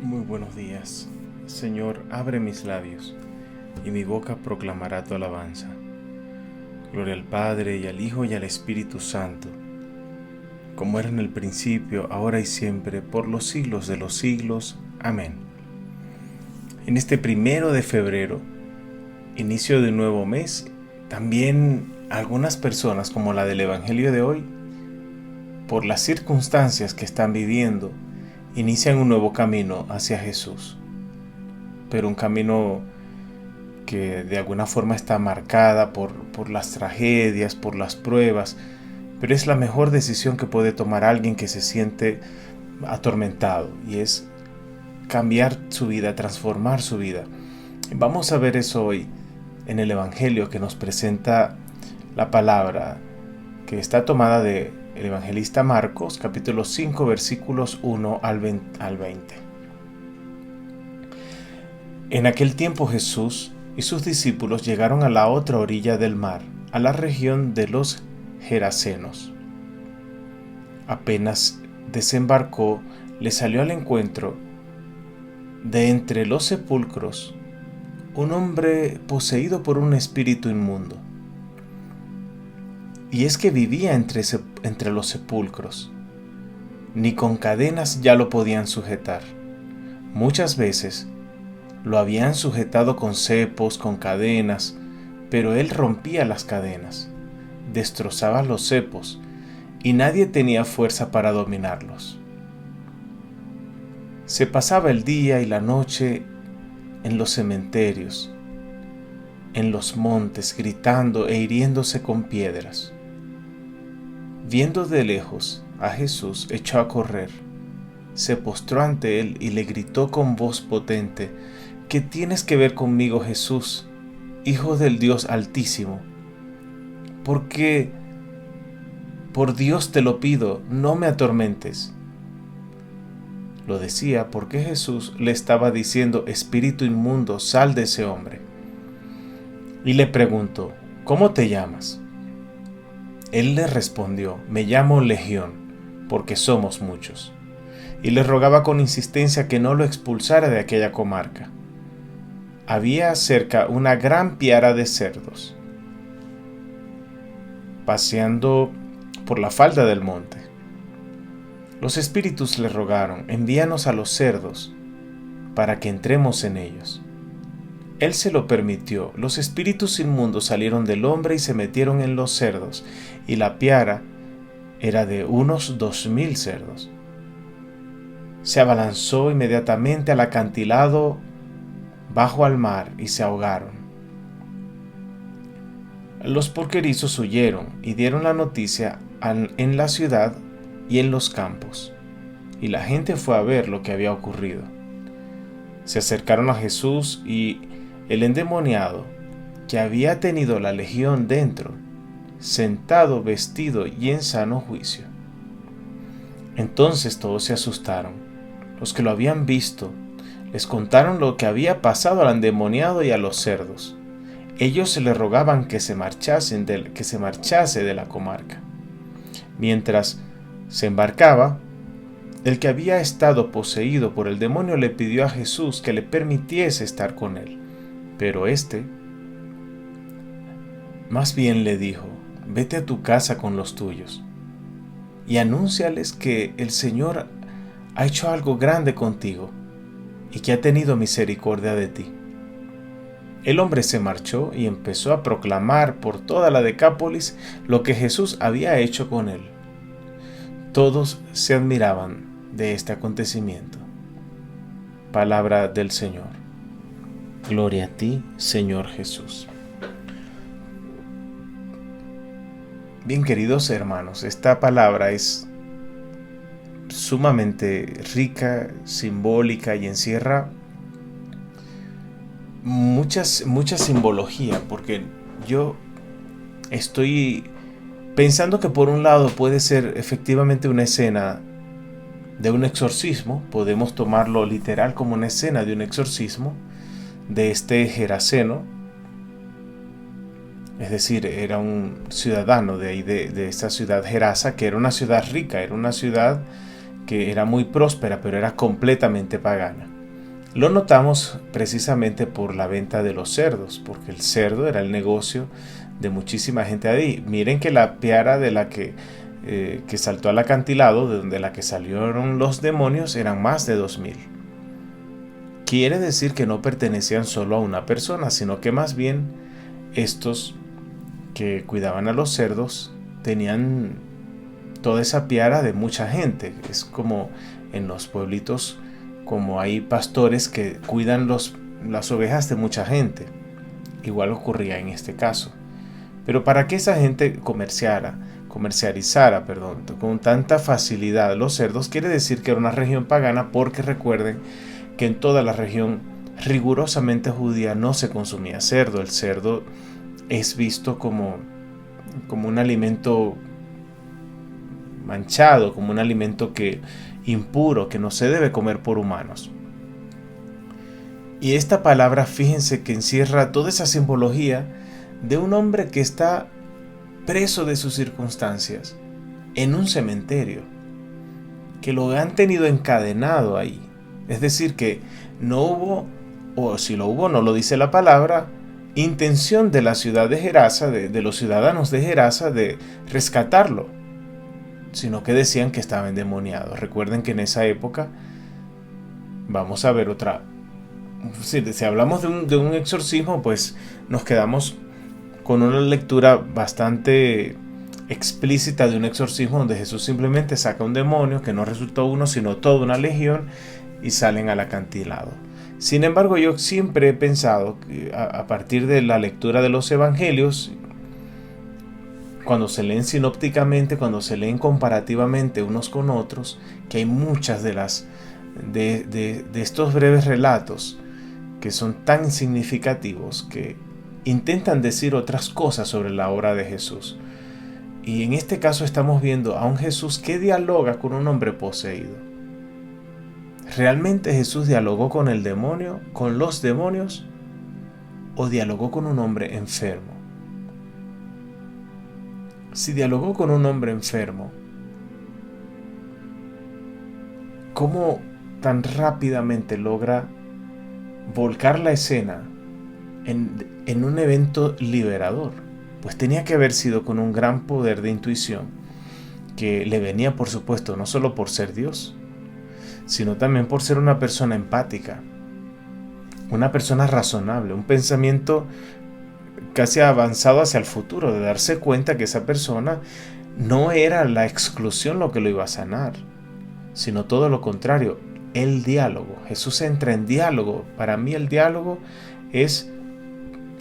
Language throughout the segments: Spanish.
Muy buenos días. Señor, abre mis labios, y mi boca proclamará tu alabanza. Gloria al Padre, y al Hijo, y al Espíritu Santo, como era en el principio, ahora y siempre, por los siglos de los siglos. Amén. En este 1 de febrero, inicio de un nuevo mes, también algunas personas, como la del Evangelio de hoy, por las circunstancias que están viviendo, inician un nuevo camino hacia Jesús. Pero un camino que de alguna forma está marcada por las tragedias, por las pruebas, pero es la mejor decisión que puede tomar alguien que se siente atormentado, y es cambiar su vida, transformar su vida. Vamos a ver eso hoy en el Evangelio que nos presenta la palabra, que está tomada del evangelista Marcos, capítulo 5, versículos 1 al 20. En aquel tiempo Jesús y sus discípulos llegaron a la otra orilla del mar, a la región de los Gerasenos. Apenas desembarcó, le salió al encuentro, de entre los sepulcros, un hombre poseído por un espíritu inmundo. Y es que vivía entre los sepulcros. Ni con cadenas ya lo podían sujetar. Muchas veces lo habían sujetado con cepos, con cadenas, pero él rompía las cadenas, destrozaba los cepos, y nadie tenía fuerza para dominarlos. Se pasaba el día y la noche en los cementerios, en los montes, gritando e hiriéndose con piedras. Viendo de lejos a Jesús, echó a correr, se postró ante él y le gritó con voz potente: ¿Qué tienes que ver conmigo, Jesús, Hijo del Dios Altísimo? Porque, por Dios te lo pido, no me atormentes. Lo decía porque Jesús le estaba diciendo: espíritu inmundo, sal de ese hombre. Y le preguntó: ¿cómo te llamas? Él le respondió: me llamo Legión, porque somos muchos. Y le rogaba con insistencia que no lo expulsara de aquella comarca. Había cerca una gran piara de cerdos, paseando por la falda del monte. Los espíritus le rogaron: envíanos a los cerdos, para que entremos en ellos. Él se lo permitió. Los espíritus inmundos salieron del hombre y se metieron en los cerdos, y la piara era de unos 2000 cerdos. Se abalanzó inmediatamente al acantilado bajo al mar y se ahogaron. Los porquerizos huyeron y dieron la noticia en la ciudad y en los campos, y la gente fue a ver lo que había ocurrido. Se acercaron a Jesús, y el endemoniado, que había tenido la legión dentro, sentado, vestido y en sano juicio. Entonces todos se asustaron. Los que lo habían visto les contaron lo que había pasado al endemoniado y a los cerdos. Ellos le rogaban que se marchase de la comarca. Mientras se embarcaba, el que había estado poseído por el demonio le pidió a Jesús que le permitiese estar con él. Pero éste más bien le dijo: vete a tu casa con los tuyos y anúnciales que el Señor ha hecho algo grande contigo y que ha tenido misericordia de ti. El hombre se marchó y empezó a proclamar por toda la Decápolis lo que Jesús había hecho con él. Todos se admiraban de este acontecimiento. Palabra del Señor. Gloria a ti, Señor Jesús. Bien, queridos hermanos, esta palabra es sumamente rica, simbólica, y encierra mucha simbología, porque yo estoy pensando que por un lado puede ser efectivamente una escena de un exorcismo. Podemos tomarlo literal como una escena de un exorcismo de este Geraseno, es decir, era un ciudadano de ahí, de esta ciudad Gerasa, que era una ciudad rica, era una ciudad que era muy próspera, pero era completamente pagana. Lo notamos precisamente por la venta de los cerdos, porque el cerdo era el negocio de muchísima gente ahí. Miren que la piara de la que saltó al acantilado, de donde la que salieron los demonios, eran más de 2000. Quiere decir que no pertenecían solo a una persona, sino que más bien estos que cuidaban a los cerdos tenían toda esa piara de mucha gente. Es como en los pueblitos, como hay pastores que cuidan las ovejas de mucha gente. Igual ocurría en este caso. Pero para que esa gente comercializara con tanta facilidad los cerdos, quiere decir que era una región pagana, porque recuerden que en toda la región rigurosamente judía no se consumía cerdo. El cerdo es visto como un alimento manchado, como un alimento impuro, que no se debe comer por humanos. Y esta palabra, fíjense que encierra toda esa simbología de un hombre que está preso de sus circunstancias en un cementerio, que lo han tenido encadenado ahí. Es decir, que no hubo, o si lo hubo, no lo dice la palabra, intención de la ciudad de Gerasa, de los ciudadanos de Gerasa, de rescatarlo, sino que decían que estaba endemoniado. Recuerden que en esa época, vamos a ver otra, si hablamos de un exorcismo, pues nos quedamos con una lectura bastante explícita de un exorcismo donde Jesús simplemente saca un demonio, que no resultó uno sino toda una legión, y salen al acantilado. Sin embargo, yo siempre he pensado que a partir de la lectura de los evangelios, cuando se leen sinópticamente, cuando se leen comparativamente unos con otros, que hay muchas de estos breves relatos que son tan significativos, que intentan decir otras cosas sobre la obra de Jesús. Y en este caso estamos viendo a un Jesús que dialoga con un hombre poseído. ¿Realmente Jesús dialogó con el demonio, con los demonios, o dialogó con un hombre enfermo? Si dialogó con un hombre enfermo, ¿cómo tan rápidamente logra volcar la escena en un evento liberador? Pues tenía que haber sido con un gran poder de intuición que le venía, por supuesto, no solo por ser Dios, sino también por ser una persona empática, una persona razonable, un pensamiento casi avanzado hacia el futuro, de darse cuenta que esa persona no era la exclusión lo que lo iba a sanar, sino todo lo contrario, el diálogo. Jesús entra en diálogo. Para mí el diálogo es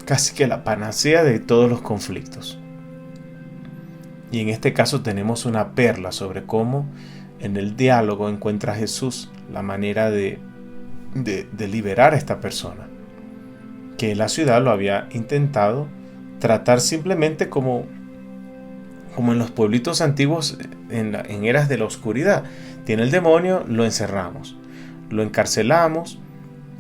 casi que la panacea de todos los conflictos. Y en este caso tenemos una perla sobre cómo en el diálogo encuentra Jesús la manera de liberar a esta persona, que la ciudad lo había intentado tratar simplemente como en los pueblitos antiguos en eras de la oscuridad. Tiene el demonio, lo encerramos, lo encarcelamos,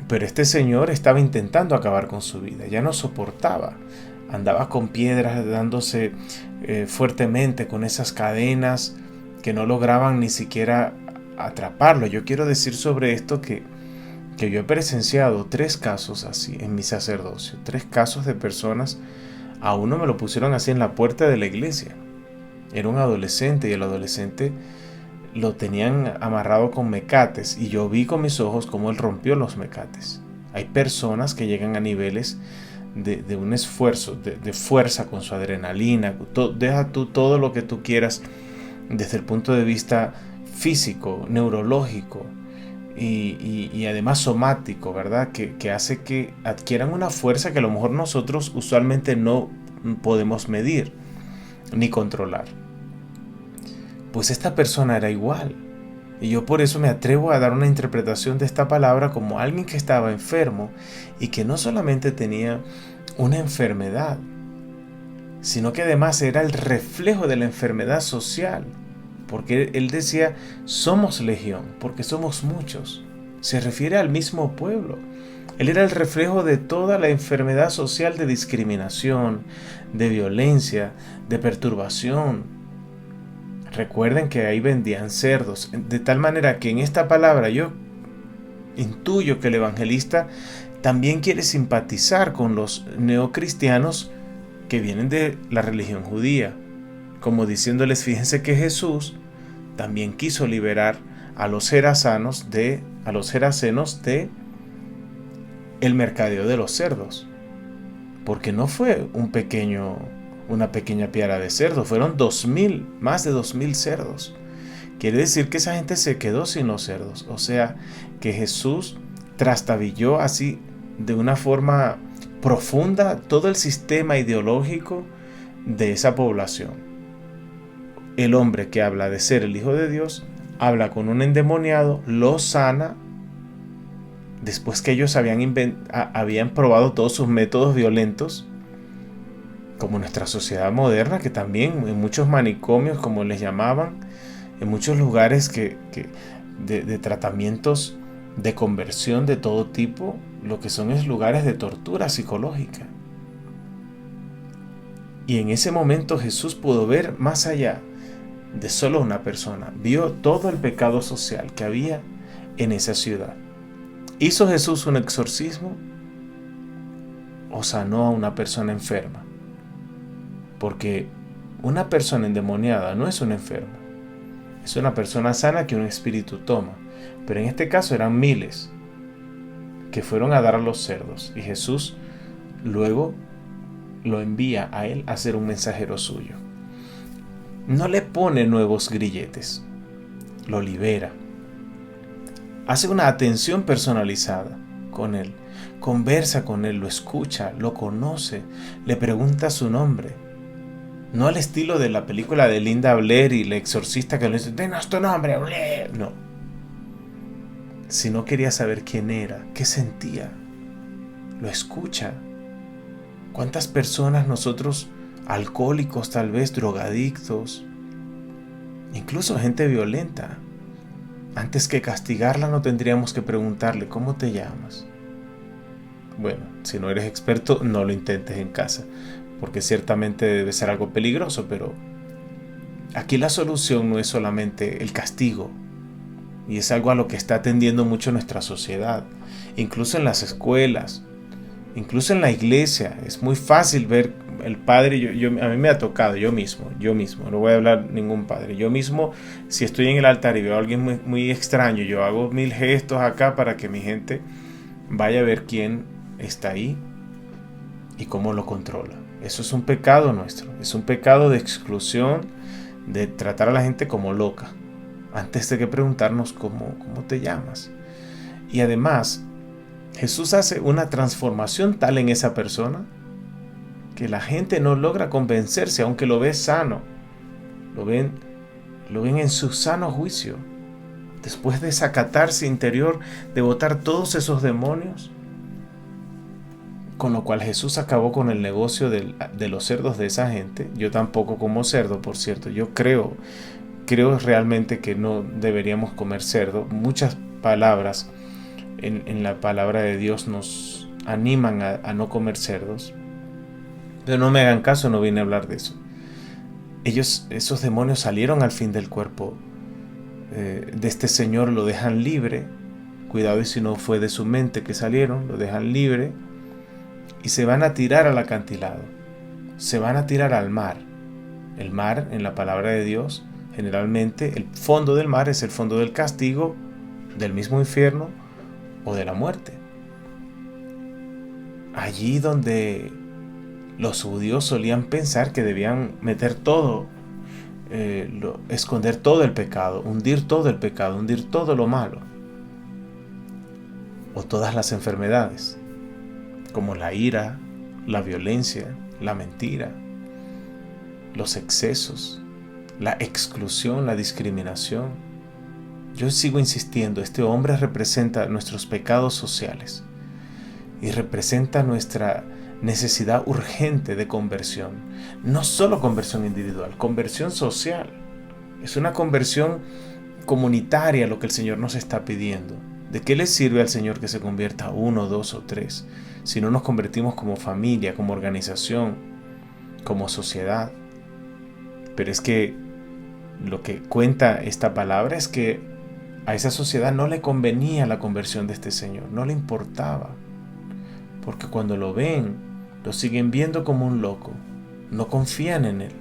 pero este señor estaba intentando acabar con su vida, ya no soportaba, andaba con piedras dándose fuertemente con esas cadenas que no lograban ni siquiera atraparlo. Yo quiero decir sobre esto que yo he presenciado 3 casos así en mi sacerdocio, 3 casos de personas. A uno me lo pusieron así en la puerta de la iglesia. Era un adolescente, y el adolescente lo tenían amarrado con mecates, y yo vi con mis ojos cómo él rompió los mecates. Hay personas que llegan a niveles de un esfuerzo, de fuerza con su adrenalina. Deja tú todo lo que tú quieras desde el punto de vista físico, neurológico y además somático, ¿verdad? Que hace que adquieran una fuerza que a lo mejor nosotros usualmente no podemos medir ni controlar. Pues esta persona era igual. Y yo por eso me atrevo a dar una interpretación de esta palabra como alguien que estaba enfermo, y que no solamente tenía una enfermedad, sino que además era el reflejo de la enfermedad social. Porque él decía, somos legión, porque somos muchos. Se refiere al mismo pueblo. Él era el reflejo de toda la enfermedad social de discriminación, de violencia, de perturbación. Recuerden que ahí vendían cerdos, de tal manera que en esta palabra yo intuyo que el evangelista también quiere simpatizar con los neocristianos que vienen de la religión judía, como diciéndoles, fíjense que Jesús también quiso liberar a los gerasenos de el mercadeo de los cerdos, porque no fue una pequeña piara de cerdos, fueron más de 2000 cerdos. Quiere decir que esa gente se quedó sin los cerdos, o sea que Jesús trastabilló así de una forma profunda todo el sistema ideológico de esa población. El hombre que habla de ser el Hijo de Dios habla con un endemoniado, lo sana, después que ellos habían probado todos sus métodos violentos, como nuestra sociedad moderna, que también en muchos manicomios, como les llamaban, en muchos lugares de tratamientos de conversión de todo tipo, lo que son es lugares de tortura psicológica. Y en ese momento Jesús pudo ver más allá de solo una persona, vio todo el pecado social que había en esa ciudad. ¿Hizo Jesús un exorcismo o sanó a una persona enferma? Porque una persona endemoniada no es una enferma, es una persona sana que un espíritu toma. Pero en este caso eran miles que fueron a dar a los cerdos, y Jesús luego lo envía a él a ser un mensajero suyo. No le pone nuevos grilletes, lo libera. Hace una atención personalizada con él, conversa con él, lo escucha, lo conoce, le pregunta su nombre. No al estilo de la película de Linda Blair y el exorcista que le dice, "Dinos tu nombre, Blair". No. Sino quería saber quién era, qué sentía. Lo escucha. ¿Cuántas personas nosotros, alcohólicos tal vez, drogadictos, incluso gente violenta, antes que castigarla no tendríamos que preguntarle, ¿cómo te llamas? Bueno, si no eres experto, no lo intentes en casa, porque ciertamente debe ser algo peligroso, pero aquí la solución no es solamente el castigo, y es algo a lo que está atendiendo mucho nuestra sociedad, incluso en las escuelas, incluso en la iglesia. Es muy fácil ver el padre, a mí me ha tocado, yo mismo, no voy a hablar ningún padre, yo mismo, si estoy en el altar y veo a alguien muy, muy extraño, yo hago 1000 gestos acá para que mi gente vaya a ver quién está ahí y cómo lo controla. Eso es un pecado nuestro, es un pecado de exclusión, de tratar a la gente como loca, antes de que preguntarnos cómo te llamas. Y además, Jesús hace una transformación tal en esa persona que la gente no logra convencerse, aunque lo ve sano. Lo ven en su sano juicio. Después de esa catarsis interior, de botar todos esos demonios, con lo cual Jesús acabó con el negocio de los cerdos de esa gente. Yo tampoco como cerdo, por cierto. Yo creo realmente que no deberíamos comer cerdo. Muchas palabras en la palabra de Dios nos animan a no comer cerdos. Pero no me hagan caso, no vine a hablar de eso. Esos demonios salieron al fin del cuerpo de este señor, lo dejan libre. Cuidado, y si no fue de su mente que salieron, lo dejan libre y se van a tirar al acantilado. Se van a tirar al mar. El mar, en la palabra de Dios, generalmente el fondo del mar es el fondo del castigo, del mismo infierno o de la muerte. Allí donde los judíos solían pensar que debían meter todo, esconder todo el pecado, hundir todo el pecado, hundir todo lo malo, o todas las enfermedades, como la ira, la violencia, la mentira, los excesos, la exclusión, la discriminación. Yo sigo insistiendo, este hombre representa nuestros pecados sociales y representa nuestra necesidad urgente de conversión. No solo conversión individual, conversión social. Es una conversión comunitaria lo que el Señor nos está pidiendo. ¿De qué le sirve al Señor que se convierta 1, 2 o 3 si no nos convertimos como familia, como organización, como sociedad? Pero es que Lo que cuenta esta palabra es que a esa sociedad no le convenía la conversión de este señor, no le importaba, porque cuando lo ven, lo siguen viendo como un loco, no confían en él.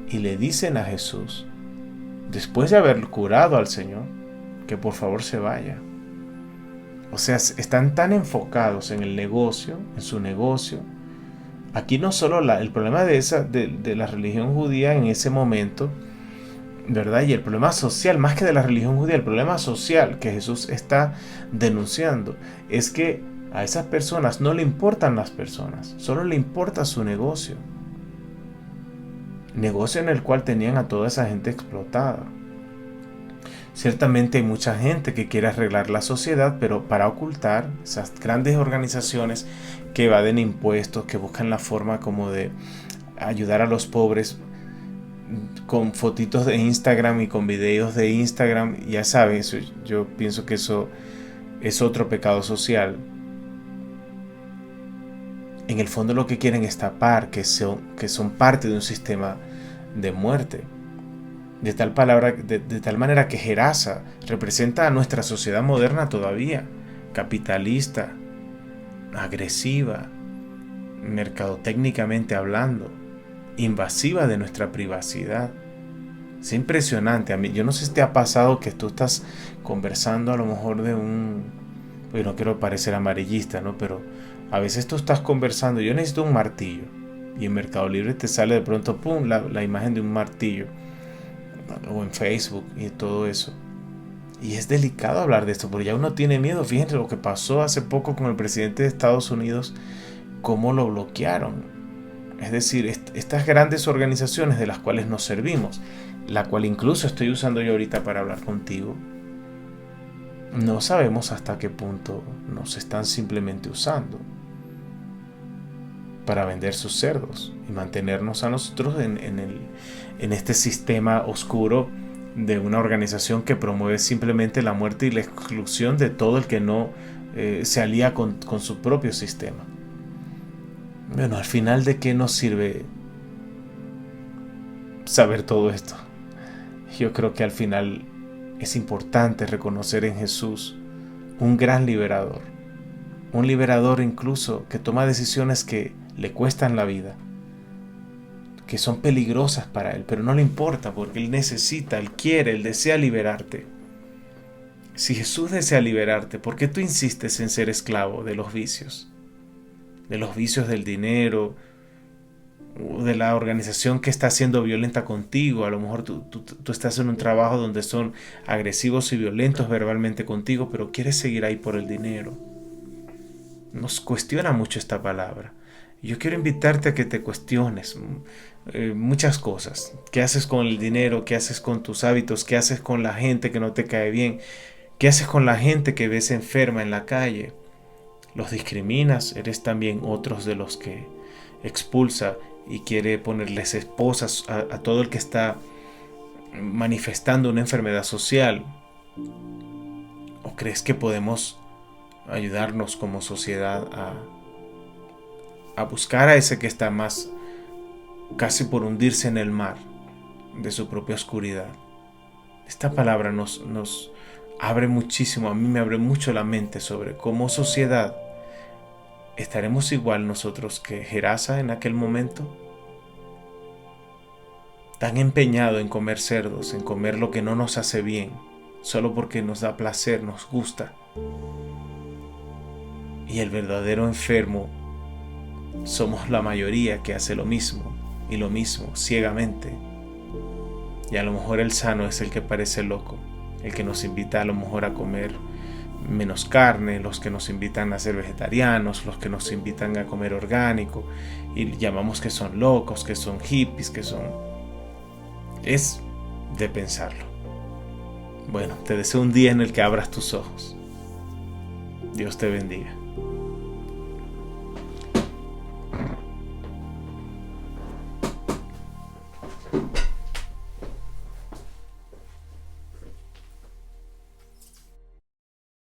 Y le dicen a Jesús, después de haber curado al Señor, que por favor se vaya. O sea, están tan enfocados en el negocio, en su negocio. Aquí no solo el problema de la religión judía en ese momento, ¿verdad? Y el problema social, más que de la religión judía, el problema social que Jesús está denunciando es que a esas personas no le importan las personas, solo le importa su negocio. Negocio en el cual tenían a toda esa gente explotada. Ciertamente hay mucha gente que quiere arreglar la sociedad, pero para ocultar esas grandes organizaciones que evaden impuestos, que buscan la forma como de ayudar a los pobres con fotitos de Instagram y con videos de Instagram. Ya sabes, yo pienso que eso es otro pecado social. En el fondo lo que quieren es tapar que son parte de un sistema de muerte. De tal manera que Gerasa representa a nuestra sociedad moderna todavía, capitalista, agresiva, mercadotécnicamente hablando, invasiva de nuestra privacidad. Es impresionante. Yo no sé si te ha pasado que tú estás conversando a lo mejor pues no quiero parecer amarillista, ¿no? Pero a veces tú estás conversando, yo necesito un martillo, y en Mercado Libre te sale de pronto, ¡pum!, la imagen de un martillo, o en Facebook y todo eso. Y es delicado hablar de esto, porque ya uno tiene miedo. Fíjense lo que pasó hace poco con el presidente de Estados Unidos, cómo lo bloquearon. Es decir, estas grandes organizaciones de las cuales nos servimos, la cual incluso estoy usando yo ahorita para hablar contigo, no sabemos hasta qué punto nos están simplemente usando para vender sus cerdos y mantenernos a nosotros en este sistema oscuro de una organización que promueve simplemente la muerte y la exclusión de todo el que no se alía con su propio sistema. Bueno, al final, ¿de qué nos sirve saber todo esto? Yo creo que al final es importante reconocer en Jesús un gran liberador. Un liberador incluso que toma decisiones que le cuestan la vida, que son peligrosas para él, pero no le importa porque él necesita, él quiere, él desea liberarte. Si Jesús desea liberarte, ¿por qué tú insistes en ser esclavo de los vicios? De los vicios del dinero, de la organización que está siendo violenta contigo. A lo mejor tú estás en un trabajo donde son agresivos y violentos verbalmente contigo, pero quieres seguir ahí por el dinero. Nos cuestiona mucho esta palabra. Yo quiero invitarte a que te cuestiones muchas cosas. ¿Qué haces con el dinero? ¿Qué haces con tus hábitos? ¿Qué haces con la gente que no te cae bien? ¿Qué haces con la gente que ves enferma en la calle? ¿Los discriminas? ¿Eres también otros de los que expulsa y quiere ponerles esposas a todo el que está manifestando una enfermedad social? ¿O crees que podemos ayudarnos como sociedad a buscar a ese que está más casi por hundirse en el mar de su propia oscuridad? Esta palabra nos abre muchísimo, a mí me abre mucho la mente sobre cómo sociedad estaremos igual nosotros que Gerasa en aquel momento, tan empeñado en comer cerdos, en comer lo que no nos hace bien, solo porque nos da placer, nos gusta. Y el verdadero enfermo somos la mayoría que hace lo mismo y lo mismo ciegamente. Y a lo mejor el sano es el que parece loco, el que nos invita a lo mejor a comer menos carne, los que nos invitan a ser vegetarianos, los que nos invitan a comer orgánico y llamamos que son locos, que son hippies, que son... Es de pensarlo. Bueno, te deseo un día en el que abras tus ojos. Dios te bendiga.